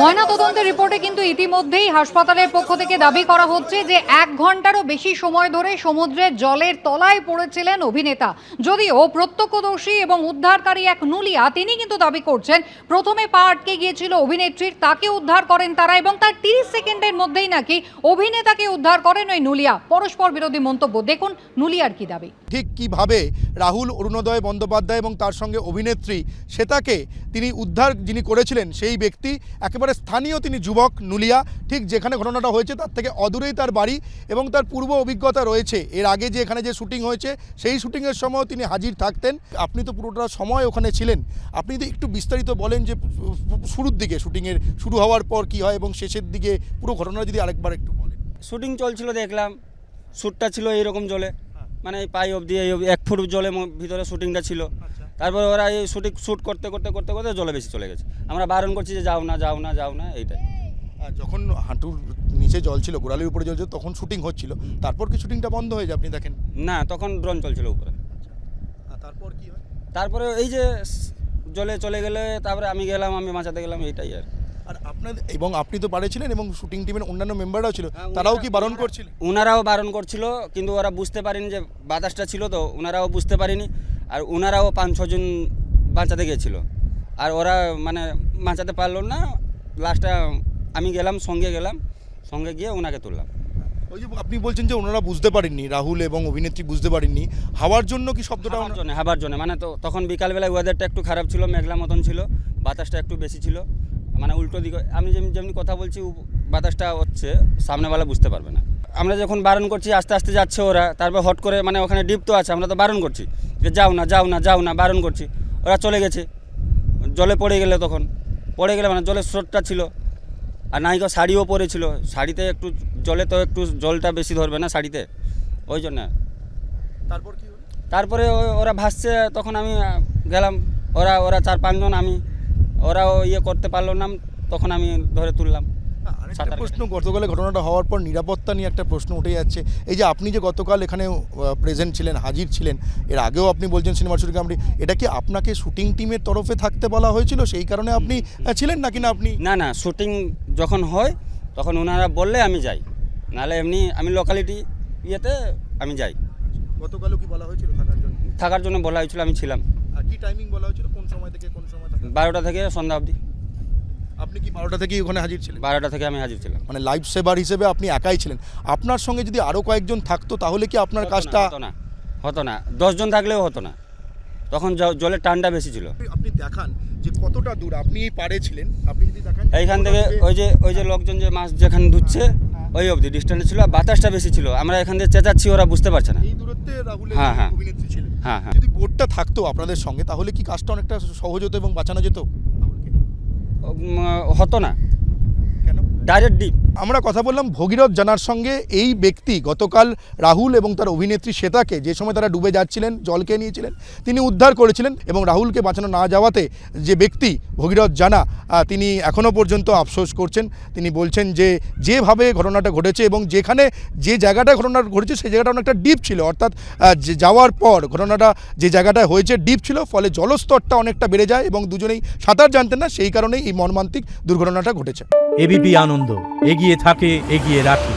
ময়নাতদন্তের রিপোর্টে কিন্তু ইতিমধ্যেই হাসপাতালের পক্ষ থেকে দাবি করা হচ্ছে যে 1 ঘন্টারও বেশি সময় ধরে সমুদ্রের জলের তলায় পড়েছিলেন অভিনেতা। যদিও প্রত্যক্ষদর্শী এবং উদ্ধারকারী এক নুলিয়া তিনি কিন্তু দাবি করছেন প্রথমে পা আটকে গিয়েছিল অভিনেত্রীর, তাকে উদ্ধার করেন তারা এবং তার 30 সেকেন্ডের মধ্যেই নাকি অভিনেতাকে উদ্ধার করেন ওই নুলিয়া। পরস্পর বিরোধী মন্তব্য, দেখুন নুলিয়ার কি দাবি। ঠিক কিভাবে রাহুল অরুণোদয় বন্দ্যোপাধ্যায় এবং তার সঙ্গে অভিনেত্রী শ্বেতাকে তিনি উদ্ধার যিনি করেছিলেন সেই ব্যক্তি একেবারে স্থানীয়, তিনি যুবক নুলিয়া, ঠিক যেখানে ঘটনাটা হয়েছে তার থেকে অদূরেই তার বাড়ি এবং তার পূর্ব অভিজ্ঞতা রয়েছে। এর আগে যে এখানে যে শুটিং হয়েছে সেই শুটিংয়ের সময় তিনি হাজির থাকতেন। আপনি তো পুরোটা সময় ওখানে ছিলেন, আপনি তো একটু বিস্তারিত বলেন যে শুরুর দিকে শুটিংয়ের শুরু হওয়ার পর কী হয় এবং শেষের দিকে পুরো ঘটনা যদি আরেকবার একটু বলেন। শুটিং চলছিল, দেখলাম শ্যুটটা ছিল এইরকম জলে, মানে পাই অবধি এই 1 ফুট জলের ভিতরে শুটিংটা ছিল। তারপর ওরা এই শ্যুট করতে করতে করতে করতে জলে বেশি চলে গেছে। আমরা বারণ করছি যে যাও না যাও না যাও না, এইটাই। যখন হাঁটুর নিচে জল ছিল, গোড়ালির উপরে জল ছিল, তখন শুটিং হচ্ছিল, তারপর কি শুটিংটা বন্ধ হয়ে যায় আপনি দেখেন? না, তখন ড্রোন চলছিল উপরে। তারপর কি হয়? তারপরে এই যে জলে চলে গেলে তারপরে আমি গেলাম, আমি বাঁচাতে গেলাম, এইটাই আর। আর আপনার এবং আপনি তো পারেছিলেন এবং শুটিং টিমের অন্যান্য মেম্বাররাও ছিল, তারাও কি বারণ করছিলেন? ওনারাও বারণ করছিল, কিন্তু ওরা বুঝতে পারেনি যে বাতাসটা ছিল, তো ওনারাও বুঝতে পারেনি। আর ওনারাও 5-6 জন বাঁচাতে গিয়েছিল, আর ওরা মানে বাঁচাতে পারলো না। লাস্টে আমি গেলাম, সঙ্গে গিয়ে ওনাকে তুললাম। ওই যে আপনি বলছেন যে ওনারা বুঝতে পারেননি, রাহুল এবং অভিনেত্রী বুঝতে পারেননি, হাওয়ার জন্য কি শব্দটা? হাওয়ার জন্য, মানে তো তখন বিকালবেলায় ওয়েদারটা একটু খারাপ ছিল, মেঘলা মতন ছিল, বাতাসটা একটু বেশি ছিল, মানে উল্টো দিকে আমি যেমনি কথা বলছি বাতাসটা হচ্ছে, সামনেওয়ালা বুঝতে পারবে না। আমরা যখন বারণ করছি আস্তে আস্তে যাচ্ছে ওরা, তারপর হট করে মানে ওখানে ডিপ তো আছে, আমরা তো বারণ করছি যে যাও না যাও না যাও না, বারণ করছি, ওরা চলে গেছে। জলে পড়ে গেলে মানে জলের স্রোতটা ছিল, আর নায়িকা শাড়িও পরেছিল, শাড়িতে একটু জলে তো একটু জলটা বেশি ধরবে না শাড়িতে, ওই জন্য। তারপর কি হলো? তারপরে ওরা ভাসছে, তখন আমি গেলাম, ওরা 4-5 জন, ওরাও করতে পারলো না, তখন আমি ধরে তুললাম। আরেকটা প্রশ্ন, গতকালে ঘটনাটা হওয়ার পর নিরাপত্তা নিয়ে একটা প্রশ্ন উঠে যাচ্ছে। এই যে আপনি যে গতকাল এখানে প্রেজেন্ট ছিলেন, হাজির ছিলেন, এর আগেও আপনি বলছেন সিনেমার শুটিং, এটা কি আপনাকে শুটিং টিমের তরফে থাকতে বলা হয়েছিল, সেই কারণে আপনি ছিলেন নাকি না? আপনি না, শুটিং যখন হয় তখন ওনারা বললে আমি যাই, নাহলে এমনি আমি লোকালিটি আমি যাই। গতকালও কি বলা হয়েছিল থাকার জন্য বলা হয়েছিল, আমি ছিলাম। আর কি টাইমিং বলা হয়েছিল, কোন সময় থেকে কোন সময়? 12টা থেকে সন্ধ্যা অবধি। আপনি কি 12টা থেকেই ওখানে হাজির ছিলেন? 12টা থেকে আমি হাজির ছিলাম। মানে লাইফ সেভার হিসেবে আপনি একাই ছিলেন। আপনার সঙ্গে যদি আরও কয়েকজন থাকতো তাহলে কি আপনার কাজটা হতো না? 10 জন থাকলেও হতো না, তখন জলের টানটা বেশি ছিল। আপনি দেখান যে কতটা দূর আপনি এই পাড়ে ছিলেন, আপনি যদি দেখান এইখান থেকে ওই যে লোকজন যে মাছ যেখানে ধুচ্ছে ওই অবধি ডিস্টেন্স ছিল, আর বাতাসটা বেশি ছিল, আমরা এখান থেকে চেঁচাচ্ছি, ওরা বুঝতে পারছে না। এই দূরত্বে রাহুলের অভিনেত্রী ছিলেন। হ্যাঁ। যদি বোটটা থাকতো আপনাদের সঙ্গে তাহলে কি কাজটা অনেকটা সহজ হতো এবং বাঁচানো যেত? হতো না, কেন? Direct deep. আমরা কথা বললাম ভগীরথ জানার সঙ্গে। এই ব্যক্তি গতকাল রাহুল এবং তার অভিনেত্রী শ্বেতাকে, যে সময় তারা ডুবে যাচ্ছিলেন, জলকে নিয়েছিলেন, তিনি উদ্ধার করেছিলেন এবং রাহুলকে বাঁচানো না যাওয়াতে যে ব্যক্তি ভগীরথ জানা, তিনি এখনও পর্যন্ত আফসোস করছেন। তিনি বলছেন যে যেভাবে ঘটনাটা ঘটেছে এবং যে জায়গাটায় ঘটনাটা ঘটেছে সেই জায়গাটা অনেকটা ডিপ ছিল, অর্থাৎ যাওয়ার পর ঘটনাটা যে জায়গাটায় হয়েছে ডিপ ছিল, ফলে জলস্তরটা অনেকটা বেড়ে যায় এবং দুজনেই সাঁতার জানতেন না, সেই কারণেই এই মর্মান্তিক দুর্ঘটনাটা ঘটেছে। এবিপি আনন্দ, এগিয়ে থাকে, এগিয়ে রাখে।